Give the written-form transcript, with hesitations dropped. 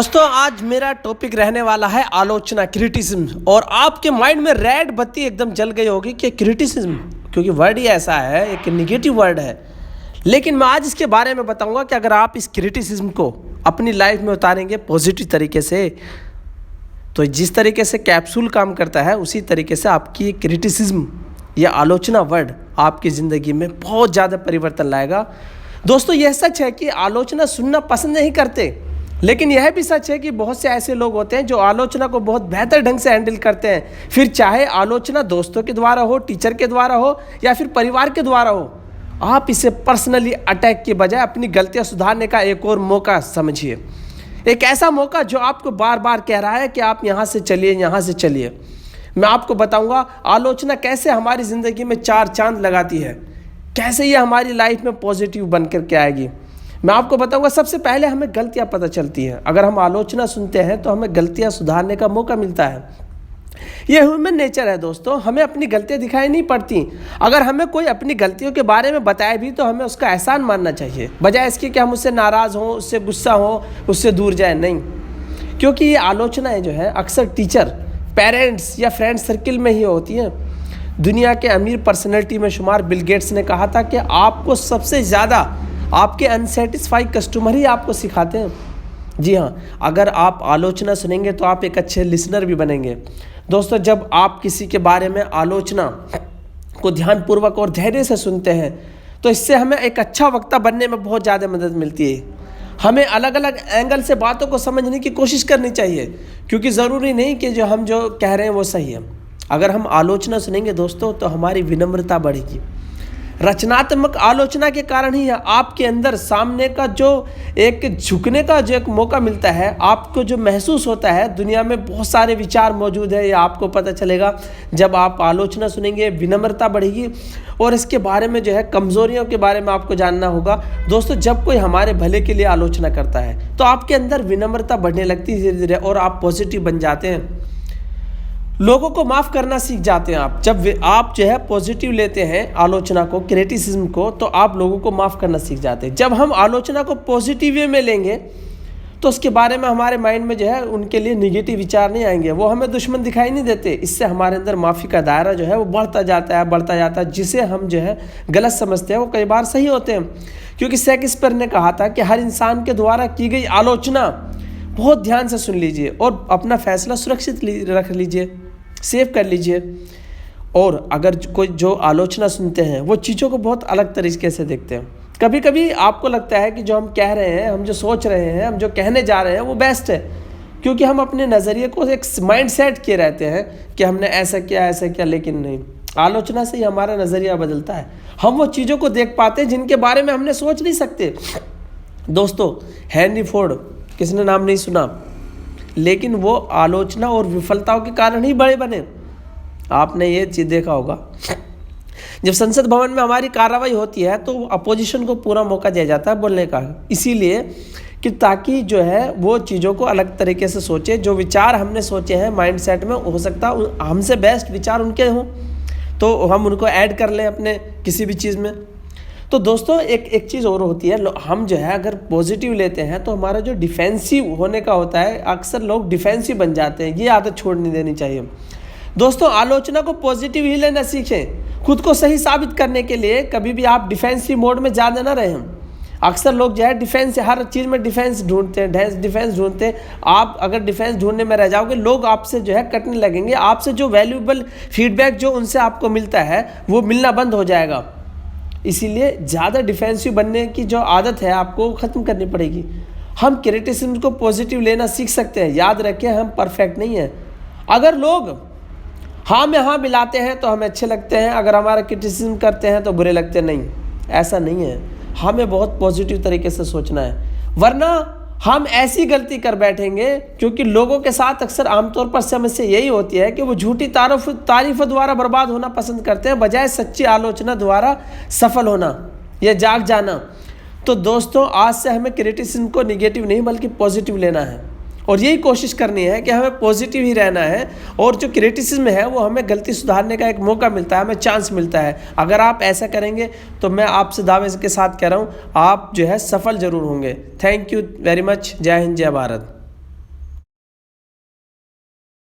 दोस्तों आज मेरा टॉपिक रहने वाला है आलोचना, क्रिटिसिज्म। और आपके माइंड में रेड बत्ती एकदम जल गई होगी कि क्रिटिसिज्म, क्योंकि वर्ड ही ऐसा है, एक निगेटिव वर्ड है। लेकिन मैं आज इसके बारे में बताऊंगा कि अगर आप इस क्रिटिसिज्म को अपनी लाइफ में उतारेंगे पॉजिटिव तरीके से, तो जिस तरीके से कैप्सूल काम करता है उसी तरीके से आपकी क्रिटिसिज्म या आलोचना वर्ड आपकी ज़िंदगी में बहुत ज़्यादा परिवर्तन लाएगा। दोस्तों यह सच है कि आलोचना सुनना पसंद नहीं करते, लेकिन यह भी सच है कि बहुत से ऐसे लोग होते हैं जो आलोचना को बहुत बेहतर ढंग से हैंडल करते हैं। फिर चाहे आलोचना दोस्तों के द्वारा हो, टीचर के द्वारा हो या फिर परिवार के द्वारा हो, आप इसे पर्सनली अटैक के बजाय अपनी गलतियां सुधारने का एक और मौका समझिए। एक ऐसा मौका जो आपको बार बार कह रहा है कि आप यहाँ से चलिए, यहाँ से चलिए। मैं आपको बताऊँगा आलोचना कैसे हमारी ज़िंदगी में चार चांद लगाती है, कैसे ये हमारी लाइफ में पॉजिटिव बन कर के आएगी। मैं आपको बताऊंगा सबसे पहले हमें गलतियां पता चलती हैं। अगर हम आलोचना सुनते हैं तो हमें गलतियां सुधारने का मौका मिलता है। ये ह्यूमन नेचर है दोस्तों, हमें अपनी गलतियां दिखाई नहीं पड़ती। अगर हमें कोई अपनी गलतियों के बारे में बताए भी तो हमें उसका एहसान मानना चाहिए, बजाय इसके कि हम उससे नाराज़ हों, उससे गुस्सा हो, उससे दूर जाए। नहीं, क्योंकि ये आलोचनाएँ जो है अक्सर टीचर, पेरेंट्स या फ्रेंड सर्किल में ही होती हैं। दुनिया के अमीर पर्सनैलिटी में शुमार बिल गेट्स ने कहा था कि आपको सबसे ज़्यादा आपके अनसेटिस्फाई कस्टमर ही आपको सिखाते हैं। जी हाँ, अगर आप आलोचना सुनेंगे तो आप एक अच्छे लिसनर भी बनेंगे। दोस्तों जब आप किसी के बारे में आलोचना को ध्यानपूर्वक और धैर्य से सुनते हैं तो इससे हमें एक अच्छा वक्ता बनने में बहुत ज़्यादा मदद मिलती है। हमें अलग अलग एंगल से बातों को समझने की कोशिश करनी चाहिए, क्योंकि ज़रूरी नहीं कि जो हम जो कह रहे हैं वो सही है। अगर हम आलोचना सुनेंगे दोस्तों तो हमारी विनम्रता बढ़ेगी। रचनात्मक आलोचना के कारण ही आपके अंदर सामने का जो एक झुकने का जो एक मौका मिलता है, आपको जो महसूस होता है दुनिया में बहुत सारे विचार मौजूद है, ये आपको पता चलेगा जब आप आलोचना सुनेंगे। विनम्रता बढ़ेगी और इसके बारे में जो है कमज़ोरियों के बारे में आपको जानना होगा। दोस्तों जब कोई हमारे भले के लिए आलोचना करता है तो आपके अंदर विनम्रता बढ़ने लगती है धीरे धीरे, और आप पॉजिटिव बन जाते हैं। लोगों को माफ़ करना सीख जाते हैं आप। जब आप जो है पॉजिटिव लेते हैं आलोचना को, क्रिटिसिज्म को, तो आप लोगों को माफ़ करना सीख जाते हैं। जब हम आलोचना को पॉजिटिव वे में लेंगे तो उसके बारे में हमारे माइंड में जो है उनके लिए निगेटिव विचार नहीं आएंगे, वो हमें दुश्मन दिखाई नहीं देते। इससे हमारे अंदर माफ़ी का दायरा जो है वो बढ़ता जाता है। जिसे हम जो है गलत समझते हैं वो कई बार सही होते हैं। क्योंकि शेक्सपियर ने कहा था कि हर इंसान के द्वारा की गई आलोचना बहुत ध्यान से सुन लीजिए और अपना फैसला सुरक्षित रख लीजिए, सेव कर लीजिए। और अगर कोई जो आलोचना सुनते हैं वो चीज़ों को बहुत अलग तरीके से देखते हैं। कभी कभी आपको लगता है कि जो हम कह रहे हैं, हम जो सोच रहे हैं, हम जो कहने जा रहे हैं वो बेस्ट है, क्योंकि हम अपने नज़रिए को एक माइंड सेट किए रहते हैं कि हमने ऐसा किया। लेकिन नहीं, आलोचना से ही हमारा नज़रिया बदलता है। हम वो चीज़ों को देख पाते हैं जिनके बारे में हमने सोच नहीं सकते। दोस्तों हेनरी फोर्ड, किसने नाम नहीं सुना, लेकिन वो आलोचना और विफलताओं के कारण ही बड़े बने। आपने ये चीज़ देखा होगा, जब संसद भवन में हमारी कार्रवाई होती है तो अपोजिशन को पूरा मौका दिया जाता है बोलने का, इसीलिए कि ताकि जो है वो चीज़ों को अलग तरीके से सोचे। जो विचार हमने सोचे हैं माइंडसेट में, हो सकता हमसे बेस्ट विचार उनके हों तो हम उनको ऐड कर लें अपने किसी भी चीज़ में। तो दोस्तों एक चीज़ और होती है, हम जो है अगर पॉजिटिव लेते हैं तो हमारा जो डिफेंसिव होने का होता है, अक्सर लोग डिफेंसिव बन जाते हैं। ये आदत छोड़ नहीं देनी चाहिए। दोस्तों आलोचना को पॉजिटिव ही लेना सीखें। खुद को सही साबित करने के लिए कभी भी आप डिफेंसिव मोड में ज़्यादा ना रहें। अक्सर लोग जो है डिफेंस, हर चीज़ में डिफेंस ढूंढते हैं। आप अगर डिफेंस ढूंढने में रह जाओगे, लोग आपसे जो है कटने लगेंगे। आपसे जो वैल्यूएबल फीडबैक जो उनसे आपको मिलता है वो मिलना बंद हो जाएगा। इसीलिए ज़्यादा डिफेंसिव बनने की जो आदत है आपको ख़त्म करनी पड़ेगी। हम क्रिटिसिज्म को पॉजिटिव लेना सीख सकते हैं। याद रखें, हम परफेक्ट नहीं हैं। अगर लोग हाँ में हाँ मिलाते हैं तो हमें अच्छे लगते हैं, अगर हमारा क्रिटिसिज्म करते हैं तो बुरे लगते नहीं। ऐसा नहीं है, हमें बहुत पॉजिटिव तरीके से सोचना है, वरना हम ऐसी गलती कर बैठेंगे। क्योंकि लोगों के साथ अक्सर आमतौर पर समस्या यही होती है कि वो झूठी तारीफ़ों द्वारा बर्बाद होना पसंद करते हैं, बजाय सच्ची आलोचना द्वारा सफल होना या जाग जाना। तो दोस्तों आज से हमें क्रिटिसिज्म को निगेटिव नहीं बल्कि पॉजिटिव लेना है, और यही कोशिश करनी है कि हमें पॉजिटिव ही रहना है। और जो क्रिटिसिज्म है वो हमें गलती सुधारने का एक मौका मिलता है, हमें चांस मिलता है। अगर आप ऐसा करेंगे तो मैं आपसे दावे के साथ कह रहा हूँ आप जो है सफल ज़रूर होंगे। Thank you very much. जय हिंद, जय भारत।